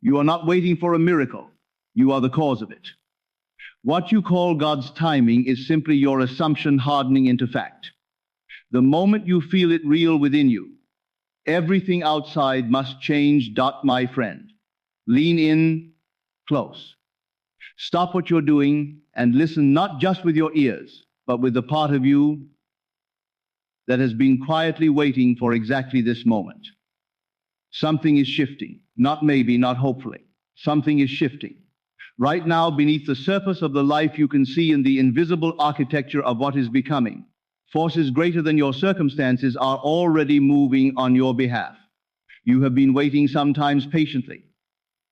You are not waiting for a miracle. You are the cause of it. What you call God's timing is simply your assumption hardening into fact. The moment you feel it real within you, everything outside must change. My friend. Lean in close. Stop what you're doing and listen not just with your ears, but with the part of you that has been quietly waiting for exactly this moment. Something is shifting. Not maybe, not hopefully. Something is shifting. Right now, beneath the surface of the life you can see in the invisible architecture of what is becoming, forces greater than your circumstances are already moving on your behalf. You have been waiting, sometimes patiently,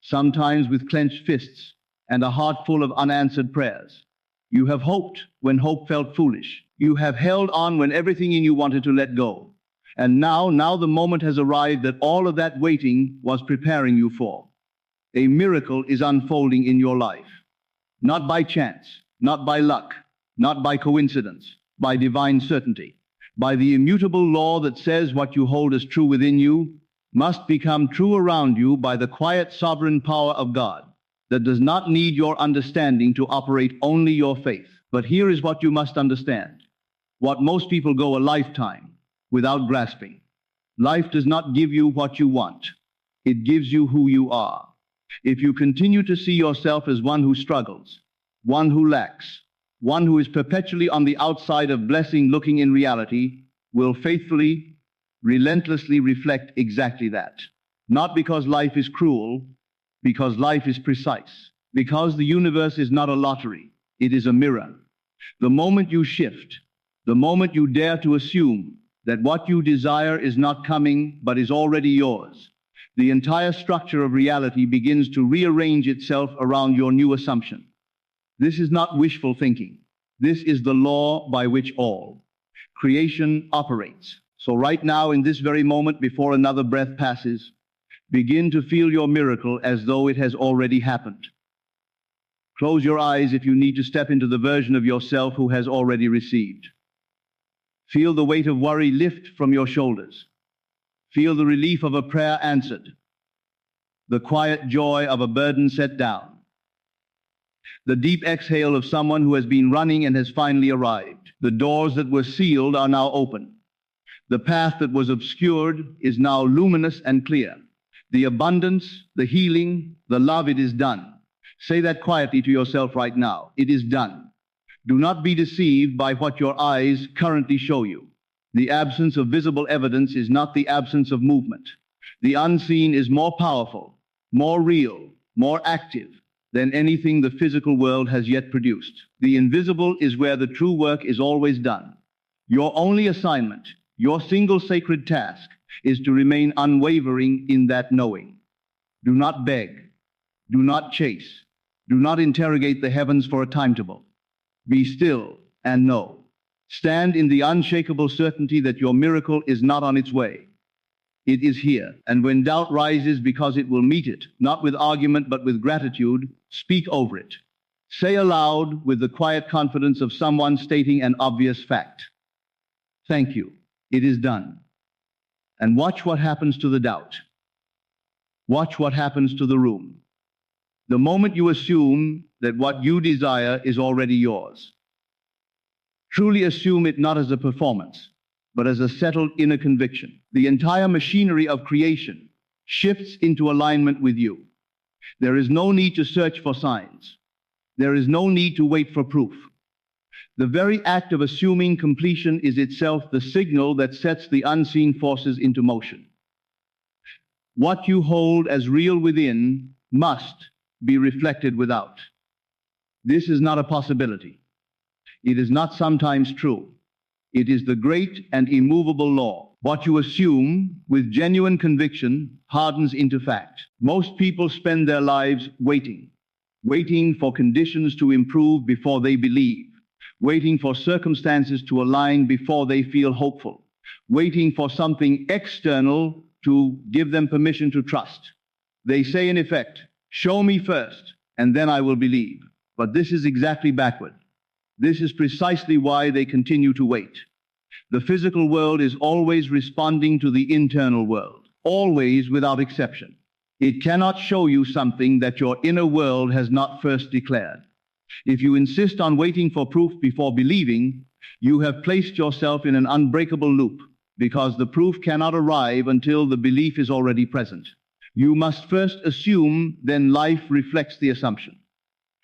sometimes with clenched fists and a heart full of unanswered prayers. You have hoped when hope felt foolish. You have held on when everything in you wanted to let go. And now the moment has arrived that all of that waiting was preparing you for. A miracle is unfolding in your life. Not by chance, not by luck, not by coincidence, by divine certainty, by the immutable law that says what you hold as true within you must become true around you, by the quiet sovereign power of God that does not need your understanding to operate, only your faith. But here is what you must understand. What most people go a lifetime without grasping. Life does not give you what you want. It gives you who you are. If you continue to see yourself as one who struggles, one who lacks, one who is perpetually on the outside of blessing, looking in reality, will faithfully, relentlessly reflect exactly that. Not because life is cruel, because life is precise. Because the universe is not a lottery, it is a mirror. The moment you shift, the moment you dare to assume that what you desire is not coming but is already yours, the entire structure of reality begins to rearrange itself around your new assumption. This is not wishful thinking. This is the law by which all creation operates. So right now, in this very moment, before another breath passes, begin to feel your miracle as though it has already happened. Close your eyes if you need to step into the version of yourself who has already received. Feel the weight of worry lift from your shoulders. Feel the relief of a prayer answered, the quiet joy of a burden set down, the deep exhale of someone who has been running and has finally arrived. The doors that were sealed are now open. The path that was obscured is now luminous and clear. The abundance, the healing, the love, it is done. Say that quietly to yourself right now. It is done. Do not be deceived by what your eyes currently show you. The absence of visible evidence is not the absence of movement. The unseen is more powerful, more real, more active than anything the physical world has yet produced. The invisible is where the true work is always done. Your only assignment, your single sacred task, is to remain unwavering in that knowing. Do not beg. Do not chase. Do not interrogate the heavens for a timetable. Be still and know. Stand in the unshakable certainty that your miracle is not on its way. It is here. And when doubt rises, because it will meet it, not with argument but with gratitude, speak over it. Say aloud with the quiet confidence of someone stating an obvious fact. Thank you. It is done. And watch what happens to the doubt. Watch what happens to the room. The moment you assume that what you desire is already yours. Truly assume it not as a performance, but as a settled inner conviction. The entire machinery of creation shifts into alignment with you. There is no need to search for signs. There is no need to wait for proof. The very act of assuming completion is itself the signal that sets the unseen forces into motion. What you hold as real within must be reflected without. This is not a possibility. It is not sometimes true. It is the great and immovable law. What you assume with genuine conviction hardens into fact. Most people spend their lives waiting for conditions to improve before they believe, waiting for circumstances to align before they feel hopeful, waiting for something external to give them permission to trust. They say in effect, show me first, and then I will believe. But this is exactly backward. This is precisely why they continue to wait. The physical world is always responding to the internal world, always without exception. It cannot show you something that your inner world has not first declared. If you insist on waiting for proof before believing, you have placed yourself in an unbreakable loop, because the proof cannot arrive until the belief is already present. You must first assume, then life reflects the assumption.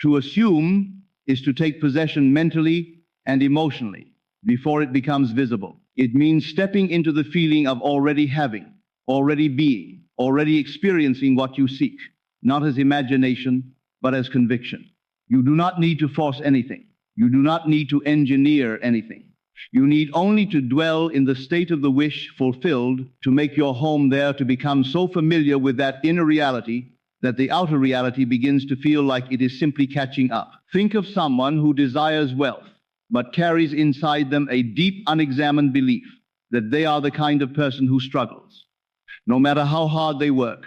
To assume is to take possession mentally and emotionally before it becomes visible. It means stepping into the feeling of already having, already being, already experiencing what you seek, not as imagination, but as conviction. You do not need to force anything. You do not need to engineer anything. You need only to dwell in the state of the wish fulfilled, to make your home there, to become so familiar with that inner reality that the outer reality begins to feel like it is simply catching up. Think of someone who desires wealth, but carries inside them a deep, unexamined belief that they are the kind of person who struggles. No matter how hard they work,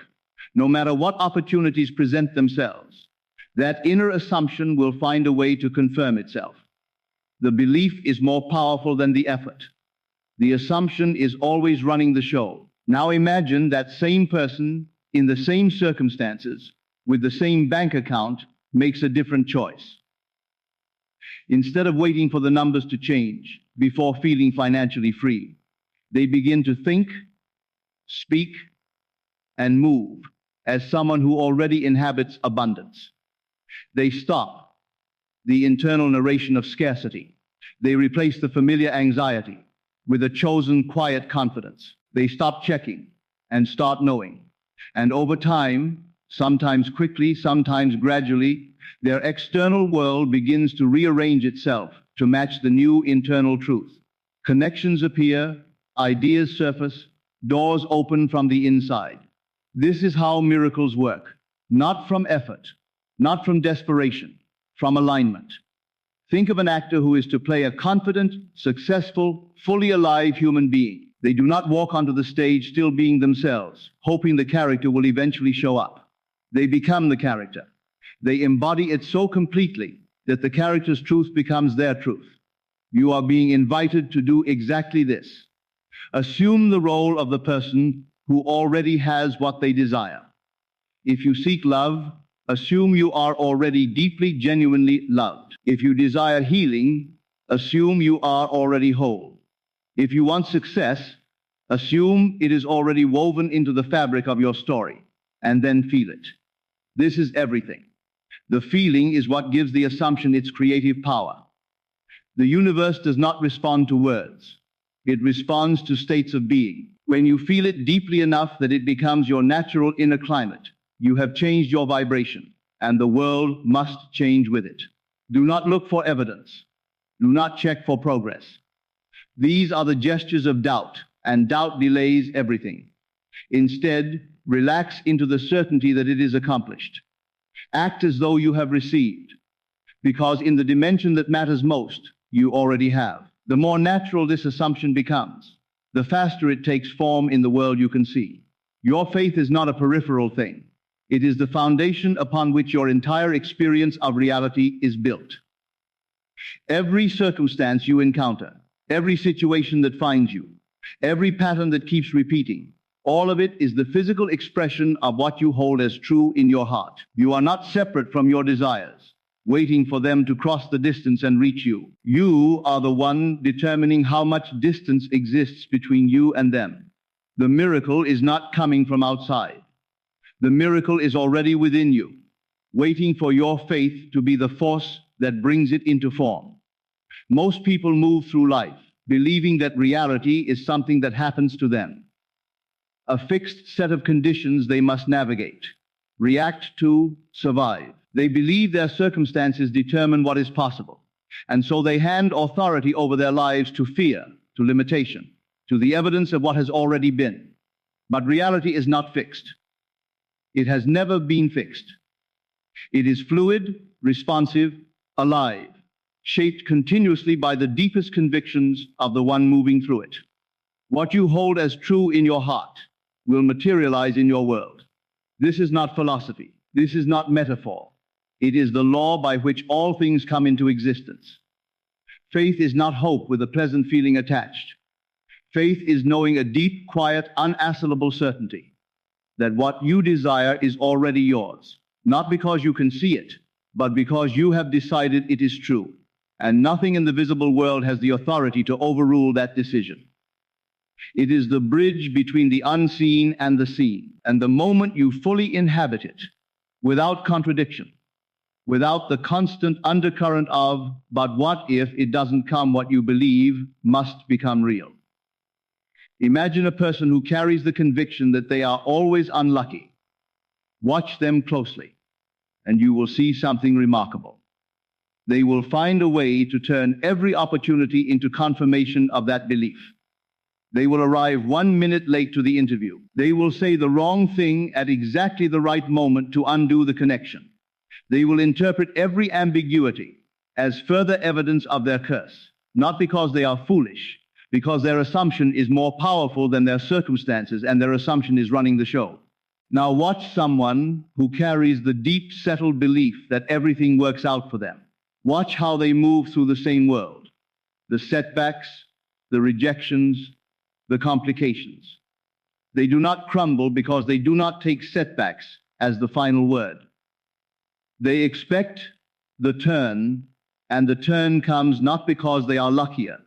no matter what opportunities present themselves, that inner assumption will find a way to confirm itself. The belief is more powerful than the effort. The assumption is always running the show. Now imagine that same person in the same circumstances, with the same bank account, makes a different choice. Instead of waiting for the numbers to change before feeling financially free, they begin to think, speak, and move as someone who already inhabits abundance. They stop the internal narration of scarcity. They replace the familiar anxiety with a chosen quiet confidence. They stop checking and start knowing. And over time, sometimes quickly, sometimes gradually, their external world begins to rearrange itself to match the new internal truth. Connections appear, ideas surface, doors open from the inside. This is how miracles work, not from effort, not from desperation, from alignment. Think of an actor who is to play a confident, successful, fully alive human being. They do not walk onto the stage still being themselves, hoping the character will eventually show up. They become the character. They embody it so completely that the character's truth becomes their truth. You are being invited to do exactly this. Assume the role of the person who already has what they desire. If you seek love, assume you are already deeply, genuinely loved. If you desire healing, assume you are already whole. If you want success, assume it is already woven into the fabric of your story, and then feel it. This is everything. The feeling is what gives the assumption its creative power. The universe does not respond to words. It responds to states of being. When you feel it deeply enough that it becomes your natural inner climate, you have changed your vibration, and the world must change with it. Do not look for evidence. Do not check for progress. These are the gestures of doubt, and doubt delays everything. Instead, relax into the certainty that it is accomplished. Act as though you have received, because in the dimension that matters most, you already have. The more natural this assumption becomes, the faster it takes form in the world you can see. Your faith is not a peripheral thing. It is the foundation upon which your entire experience of reality is built. Every circumstance you encounter, every situation that finds you, every pattern that keeps repeating, all of it is the physical expression of what you hold as true in your heart. You are not separate from your desires, waiting for them to cross the distance and reach you. You are the one determining how much distance exists between you and them. The miracle is not coming from outside. The miracle is already within you, waiting for your faith to be the force that brings it into form. Most people move through life believing that reality is something that happens to them, a fixed set of conditions they must navigate, react to, survive. They believe their circumstances determine what is possible, and so they hand authority over their lives to fear, to limitation, to the evidence of what has already been. But reality is not fixed. It has never been fixed. It is fluid, responsive, alive, shaped continuously by the deepest convictions of the one moving through it. What you hold as true in your heart will materialize in your world. This is not philosophy. This is not metaphor. It is the law by which all things come into existence. Faith is not hope with a pleasant feeling attached. Faith is knowing a deep, quiet, unassailable certainty. that what you desire is already yours, not because you can see it, but because you have decided it is true, and nothing in the visible world has the authority to overrule that decision. It is the bridge between the unseen and the seen, and the moment you fully inhabit it, without contradiction, without the constant undercurrent of, but what if it doesn't come, what you believe must become real. Imagine a person who carries the conviction that they are always unlucky. Watch them closely, and you will see something remarkable. They will find a way to turn every opportunity into confirmation of that belief. They will arrive 1 minute late to the interview. They will say the wrong thing at exactly the right moment to undo the connection. They will interpret every ambiguity as further evidence of their curse, not because they are foolish, because their assumption is more powerful than their circumstances, and their assumption is running the show. Now watch someone who carries the deep settled belief that everything works out for them. Watch how they move through the same world. The setbacks, the rejections, the complications. They do not crumble because they do not take setbacks as the final word. They expect the turn, and the turn comes not because they are luckier,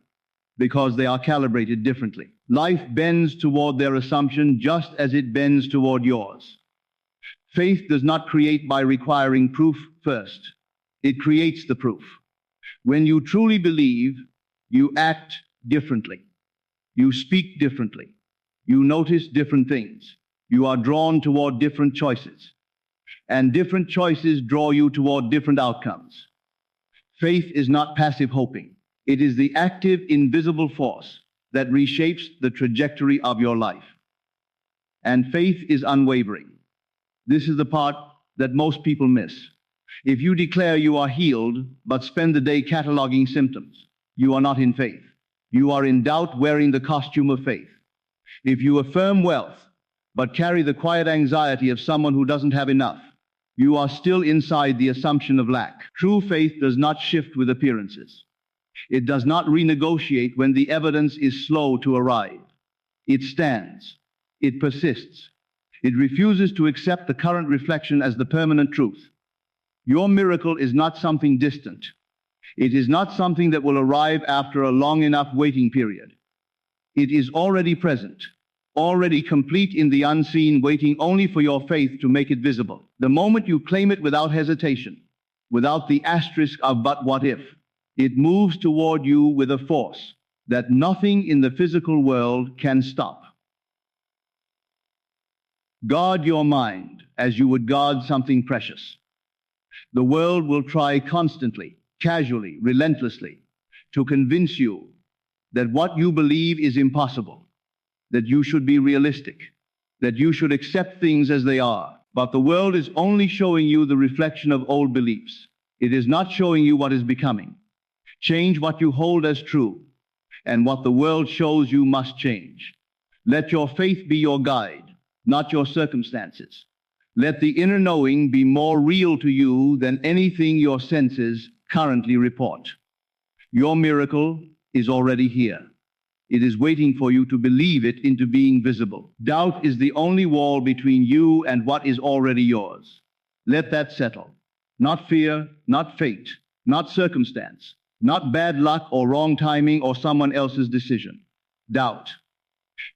because they are calibrated differently. Life bends toward their assumption just as it bends toward yours. Faith does not create by requiring proof first. It creates the proof. When you truly believe, you act differently. You speak differently. You notice different things. You are drawn toward different choices. And different choices draw you toward different outcomes. Faith is not passive hoping. It is the active, invisible force that reshapes the trajectory of your life. And faith is unwavering. This is the part that most people miss. If you declare you are healed, but spend the day cataloging symptoms, you are not in faith. You are in doubt, wearing the costume of faith. If you affirm wealth, but carry the quiet anxiety of someone who doesn't have enough, you are still inside the assumption of lack. True faith does not shift with appearances. It does not renegotiate when the evidence is slow to arrive. It stands. It persists. It refuses to accept the current reflection as the permanent truth. Your miracle is not something distant. It is not something that will arrive after a long enough waiting period. It is already present, already complete in the unseen, waiting only for your faith to make it visible. The moment you claim it without hesitation, without the asterisk of "but what if," it moves toward you with a force that nothing in the physical world can stop. Guard your mind as you would guard something precious. The world will try constantly, casually, relentlessly, to convince you that what you believe is impossible, that you should be realistic, that you should accept things as they are. But the world is only showing you the reflection of old beliefs. It is not showing you what is becoming. Change what you hold as true, and what the world shows you must change. Let your faith be your guide, not your circumstances. Let the inner knowing be more real to you than anything your senses currently report. Your miracle is already here. It is waiting for you to believe it into being visible. Doubt is the only wall between you and what is already yours. Let that settle. Not fear, not fate, not circumstance, not bad luck or wrong timing or someone else's decision. Doubt.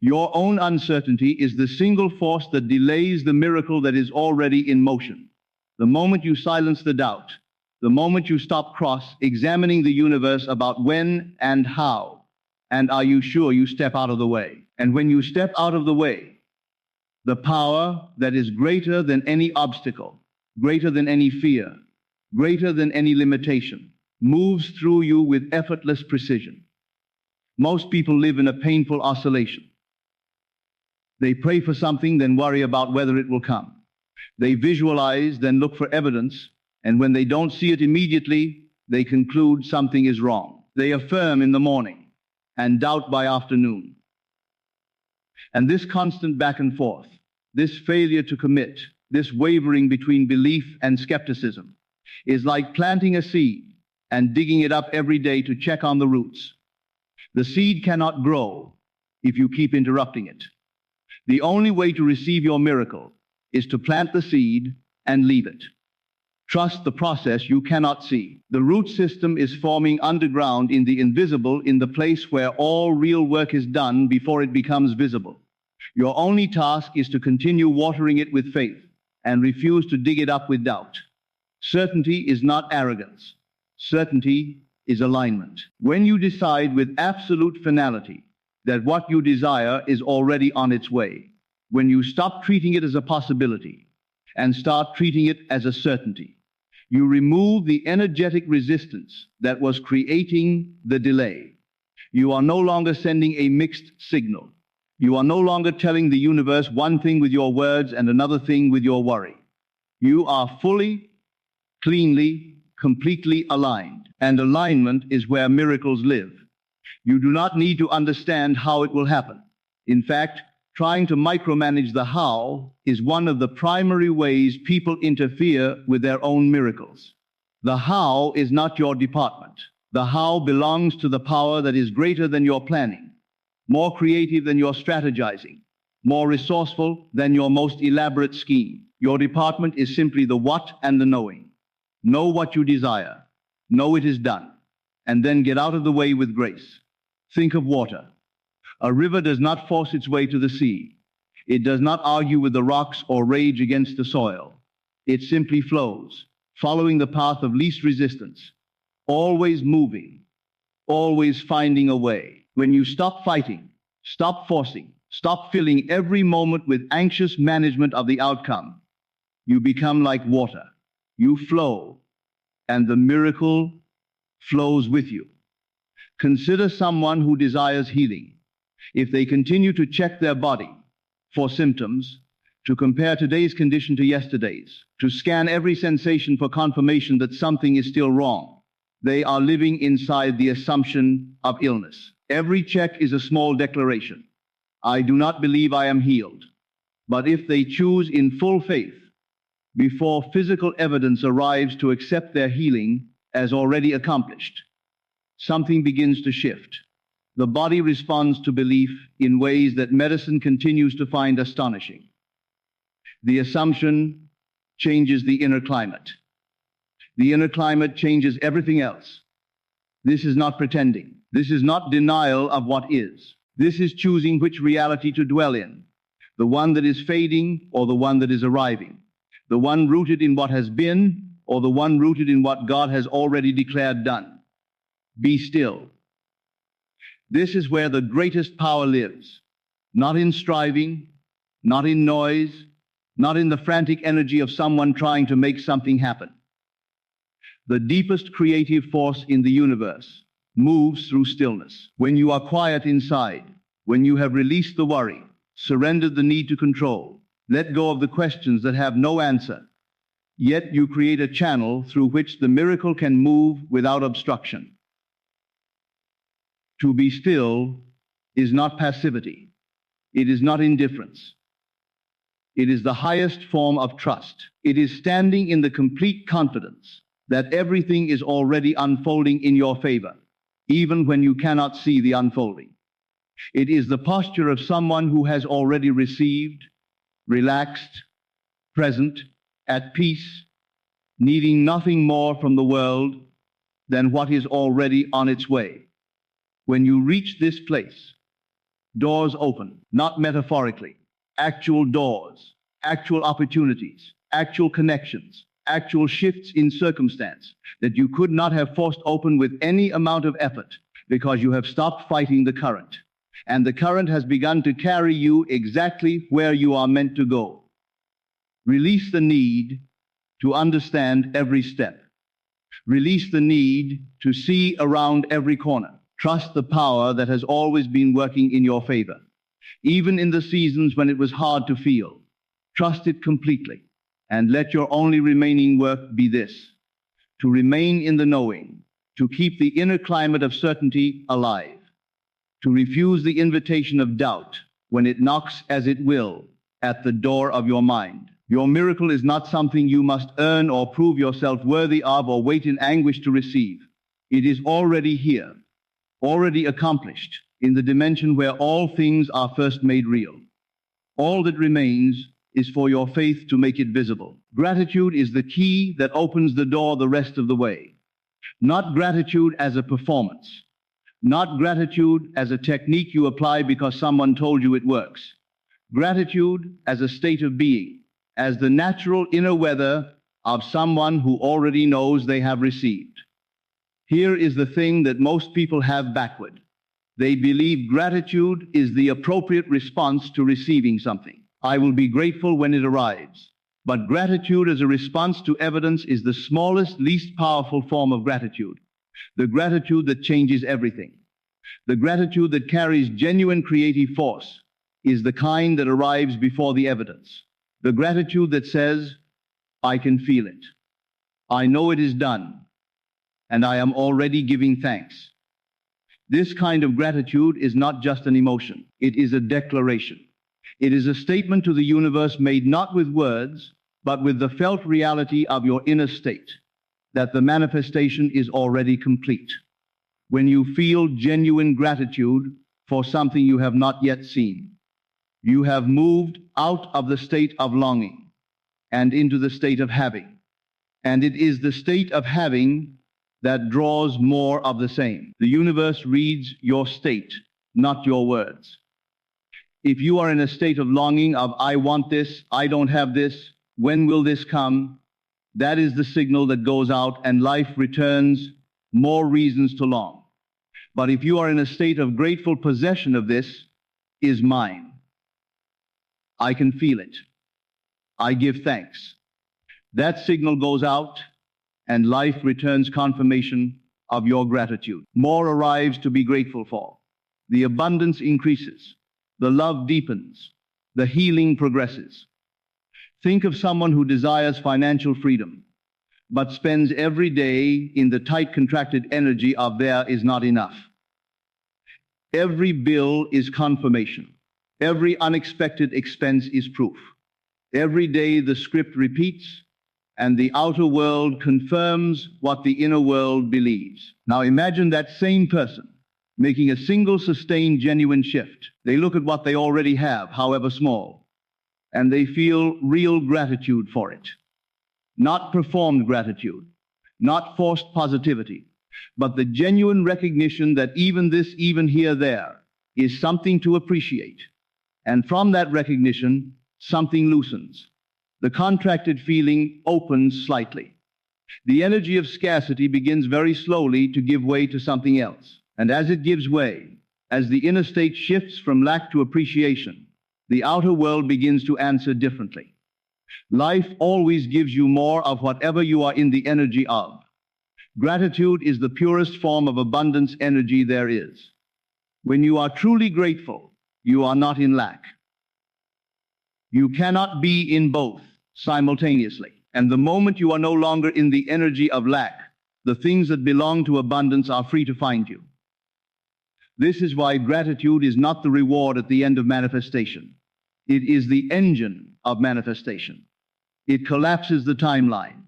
Your own uncertainty is the single force that delays the miracle that is already in motion. The moment you silence the doubt, the moment you stop cross-examining the universe about when and how, and are you sure, you step out of the way. And when you step out of the way, the power that is greater than any obstacle, greater than any fear, greater than any limitation, moves through you with effortless precision. Most people live in a painful oscillation. They pray for something, then worry about whether it will come. They visualize, then look for evidence, and when they don't see it immediately, they conclude something is wrong. They affirm in the morning and doubt by afternoon. And this constant back and forth, this failure to commit, this wavering between belief and skepticism, is like planting a seed and digging it up every day to check on the roots. The seed cannot grow if you keep interrupting it. The only way to receive your miracle is to plant the seed and leave it. Trust the process you cannot see. The root system is forming underground in the invisible, in the place where all real work is done before it becomes visible. Your only task is to continue watering it with faith and refuse to dig it up with doubt. Certainty is not arrogance. Certainty is alignment. When you decide with absolute finality that what you desire is already on its way, when you stop treating it as a possibility and start treating it as a certainty, you remove the energetic resistance that was creating the delay. You are no longer sending a mixed signal. You are no longer telling the universe one thing with your words and another thing with your worry. You are fully, cleanly, completely aligned. And alignment is where miracles live. You do not need to understand how it will happen. In fact, trying to micromanage the how is one of the primary ways people interfere with their own miracles. The how is not your department. The how belongs to the power that is greater than your planning, more creative than your strategizing, more resourceful than your most elaborate scheme. Your department is simply the what and the knowing. Know what you desire. Know it is done. And then get out of the way with grace. Think of water. A river does not force its way to the sea. It does not argue with the rocks or rage against the soil. It simply flows, following the path of least resistance, always moving, always finding a way. When you stop fighting, stop forcing, stop filling every moment with anxious management of the outcome, you become like water. You flow, and the miracle flows with you. Consider someone who desires healing. If they continue to check their body for symptoms, to compare today's condition to yesterday's, to scan every sensation for confirmation that something is still wrong, they are living inside the assumption of illness. Every check is a small declaration. I do not believe I am healed. But if they choose in full faith, before physical evidence arrives to accept their healing as already accomplished, something begins to shift. The body responds to belief in ways that medicine continues to find astonishing. The assumption changes the inner climate. The inner climate changes everything else. This is not pretending. This is not denial of what is. This is choosing which reality to dwell in, the one that is fading or the one that is arriving, the one rooted in what has been or the one rooted in what God has already declared done. Be still. This is where the greatest power lives, not in striving, not in noise, not in the frantic energy of someone trying to make something happen. The deepest creative force in the universe moves through stillness. When you are quiet inside, when you have released the worry, surrendered the need to control, let go of the questions that have no answer, yet you create a channel through which the miracle can move without obstruction. To be still is not passivity. It is not indifference. It is the highest form of trust. It is standing in the complete confidence that everything is already unfolding in your favor, even when you cannot see the unfolding. It is the posture of someone who has already received, relaxed, present, at peace, needing nothing more from the world than what is already on its way. When you reach this place, doors open, not metaphorically, actual doors, actual opportunities, actual connections, actual shifts in circumstance that you could not have forced open with any amount of effort because you have stopped fighting the current. And the current has begun to carry you exactly where you are meant to go. Release the need to understand every step. Release the need to see around every corner. Trust the power that has always been working in your favor, even in the seasons when it was hard to feel. Trust it completely, and let your only remaining work be this: to remain in the knowing, to keep the inner climate of certainty alive, to refuse the invitation of doubt when it knocks as it will at the door of your mind. Your miracle is not something you must earn or prove yourself worthy of or wait in anguish to receive. It is already here, already accomplished, in the dimension where all things are first made real. All that remains is for your faith to make it visible. Gratitude is the key that opens the door the rest of the way. Not gratitude as a performance. Not gratitude as a technique you apply because someone told you it works. Gratitude as a state of being, as the natural inner weather of someone who already knows they have received. Here is the thing that most people have backward. They believe gratitude is the appropriate response to receiving something. I will be grateful when it arrives. But gratitude as a response to evidence is the smallest, least powerful form of gratitude. The gratitude that changes everything. The gratitude that carries genuine creative force is the kind that arrives before the evidence. The gratitude that says, I can feel it. I know it is done. And I am already giving thanks. This kind of gratitude is not just an emotion. It is a declaration. It is a statement to the universe made not with words, but with the felt reality of your inner state, that the manifestation is already complete. When you feel genuine gratitude for something you have not yet seen, you have moved out of the state of longing and into the state of having. And it is the state of having that draws more of the same. The universe reads your state, not your words. If you are in a state of longing of, I want this, I don't have this, when will this come? That is the signal that goes out and life returns more reasons to long. But if you are in a state of grateful possession of this, is mine. I can feel it. I give thanks. That signal goes out and life returns confirmation of your gratitude. More arrives to be grateful for. The abundance increases. The love deepens. The healing progresses. Think of someone who desires financial freedom, but spends every day in the tight contracted energy of there is not enough. Every bill is confirmation. Every unexpected expense is proof. Every day the script repeats, and the outer world confirms what the inner world believes. Now imagine that same person making a single sustained genuine shift. They look at what they already have, however small, and they feel real gratitude for it. Not performed gratitude, not forced positivity, but the genuine recognition that even this, even here, there, is something to appreciate. And from that recognition, something loosens. The contracted feeling opens slightly. The energy of scarcity begins very slowly to give way to something else. And as it gives way, as the inner state shifts from lack to appreciation, the outer world begins to answer differently. Life always gives you more of whatever you are in the energy of. Gratitude is the purest form of abundance energy there is. When you are truly grateful, you are not in lack. You cannot be in both simultaneously. And the moment you are no longer in the energy of lack, the things that belong to abundance are free to find you. This is why gratitude is not the reward at the end of manifestation. It is the engine of manifestation. It collapses the timeline.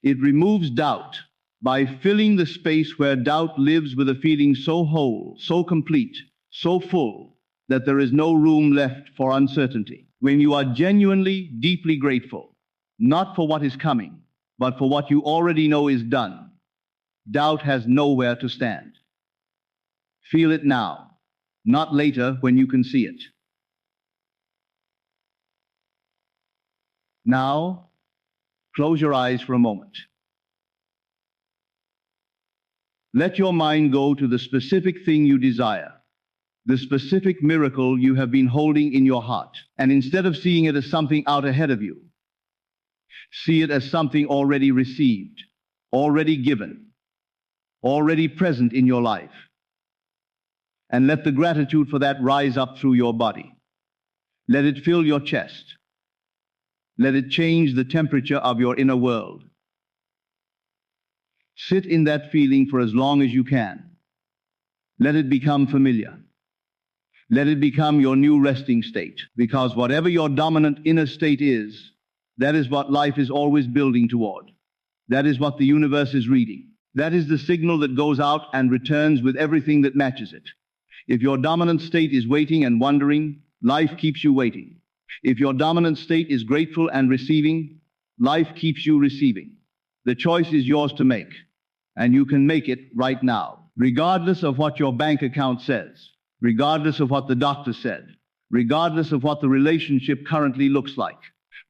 It removes doubt by filling the space where doubt lives with a feeling so whole, so complete, so full, that there is no room left for uncertainty. When you are genuinely, deeply grateful, not for what is coming, but for what you already know is done, doubt has nowhere to stand. Feel it now, not later when you can see it. Now, close your eyes for a moment. Let your mind go to the specific thing you desire, the specific miracle you have been holding in your heart. And instead of seeing it as something out ahead of you, see it as something already received, already given, already present in your life. And let the gratitude for that rise up through your body. Let it fill your chest. Let it change the temperature of your inner world. Sit in that feeling for as long as you can. Let it become familiar. Let it become your new resting state, because whatever your dominant inner state is, that is what life is always building toward. That is what the universe is reading. That is the signal that goes out and returns with everything that matches it. If your dominant state is waiting and wondering, life keeps you waiting. If your dominant state is grateful and receiving, life keeps you receiving. The choice is yours to make, and you can make it right now, regardless of what your bank account says, regardless of what the doctor said, regardless of what the relationship currently looks like,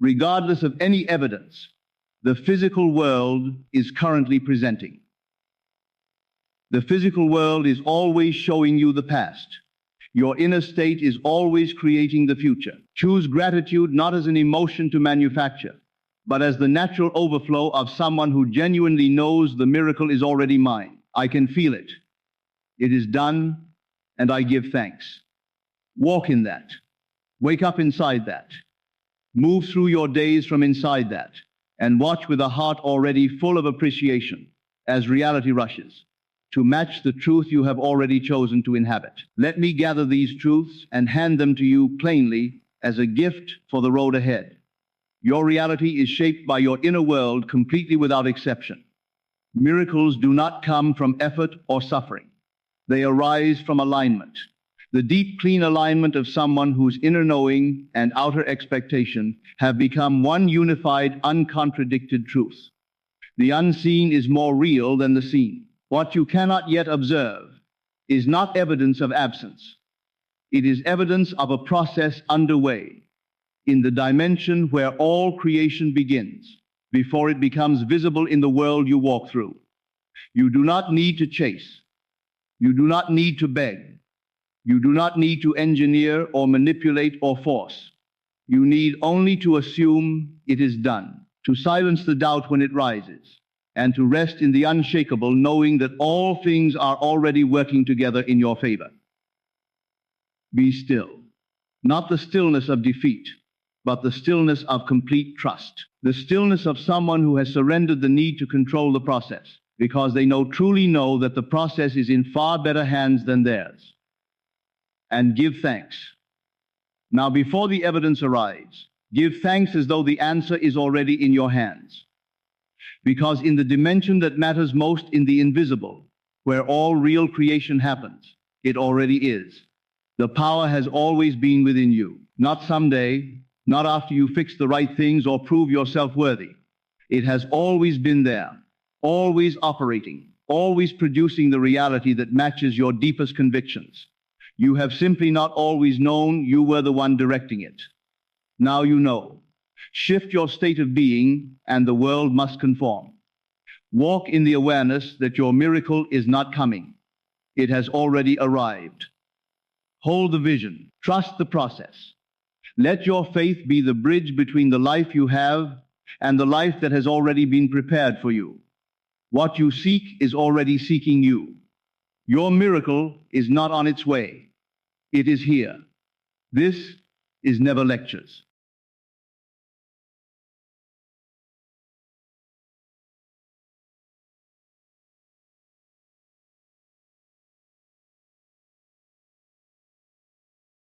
regardless of any evidence the physical world is currently presenting. The physical world is always showing you the past. Your inner state is always creating the future. Choose gratitude not as an emotion to manufacture, but as the natural overflow of someone who genuinely knows the miracle is already mine. I can feel it. It is done, and I give thanks. Walk in that. Wake up inside that. Move through your days from inside that, and watch with a heart already full of appreciation as reality rushes to match the truth you have already chosen to inhabit. Let me gather these truths and hand them to you plainly as a gift for the road ahead. Your reality is shaped by your inner world completely without exception. Miracles do not come from effort or suffering. They arise from alignment. The deep, clean alignment of someone whose inner knowing and outer expectation have become one unified, uncontradicted truth. The unseen is more real than the seen. What you cannot yet observe is not evidence of absence. It is evidence of a process underway in the dimension where all creation begins, before it becomes visible in the world you walk through. You do not need to chase. You do not need to beg. You do not need to engineer or manipulate or force. You need only to assume it is done, to silence the doubt when it rises, and to rest in the unshakable knowing that all things are already working together in your favor. Be still. Not the stillness of defeat, but the stillness of complete trust. The stillness of someone who has surrendered the need to control the process, because they truly know that the process is in far better hands than theirs. And give thanks. Now, before the evidence arrives, give thanks as though the answer is already in your hands. Because in the dimension that matters most, in the invisible, where all real creation happens, it already is. The power has always been within you, not someday, not after you fix the right things or prove yourself worthy. It has always been there, always operating, always producing the reality that matches your deepest convictions. You have simply not always known you were the one directing it. Now you know. Shift your state of being, and the world must conform. Walk in the awareness that your miracle is not coming. It has already arrived. Hold the vision. Trust the process. Let your faith be the bridge between the life you have and the life that has already been prepared for you. What you seek is already seeking you. Your miracle is not on its way. It is here. This is Never Lectures.